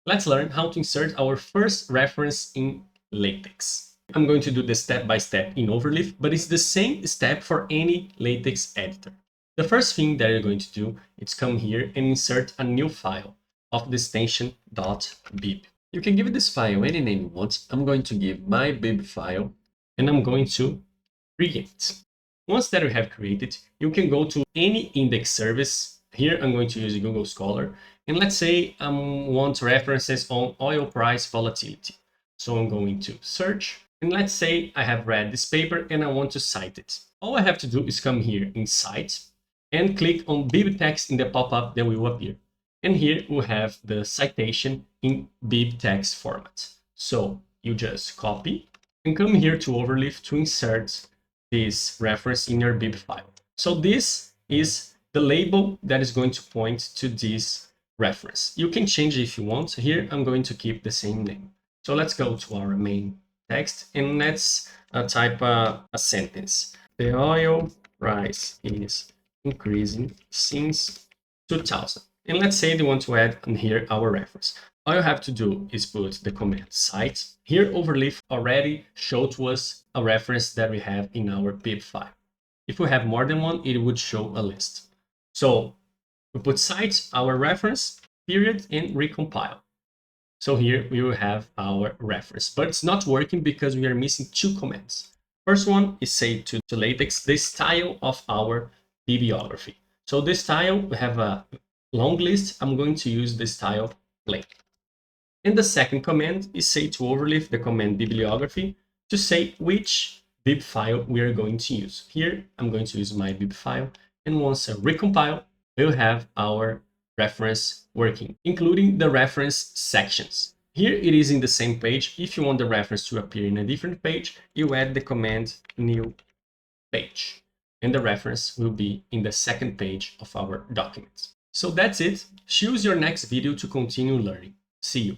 Let's learn how to insert our first reference in LaTeX. I'm going to do this step by step in Overleaf, but it's the same step for any LaTeX editor. The first thing that you're going to do is come here and insert a new file of the extension .bib. You can give this file any name you want. I'm going to give my bib file and I'm going to create. Once that you have created, you can go to any index service. Here I'm going to use Google Scholar. And let's say I want references on oil price volatility. So I'm going to search. And let's say I have read this paper and I want to cite it. All I have to do is come here in Cite and click on BibTeX in the pop-up that will appear. And here we have the citation in BibTeX format. So you just copy and come here to Overleaf to insert this reference in your bib file. So this is the label that is going to point to this reference. You can change it if you want. Here I'm going to keep the same name. So let's go to our main text and let's type a sentence. The oil price is increasing since 2000. And let's say they want to add in here our reference. All you have to do is put the command cite. Here Overleaf already showed to us a reference that we have in our bib file. If we have more than one, it would show a list. So we put cite, our reference, period, and recompile. So here we will have our reference, but it's not working because we are missing two commands. First one is say to LaTeX the style of our bibliography. So this style, we have a long list. I'm going to use the style plain. And the second command is say to Overleaf the command bibliography to say which bib file we are going to use. Here, I'm going to use my bib file. And once I recompile, we'll have our reference working, including the reference sections. Here it is in the same page. If you want the reference to appear in a different page, you add the command new page. And the reference will be in the second page of our document. So that's it. Choose your next video to continue learning. See you.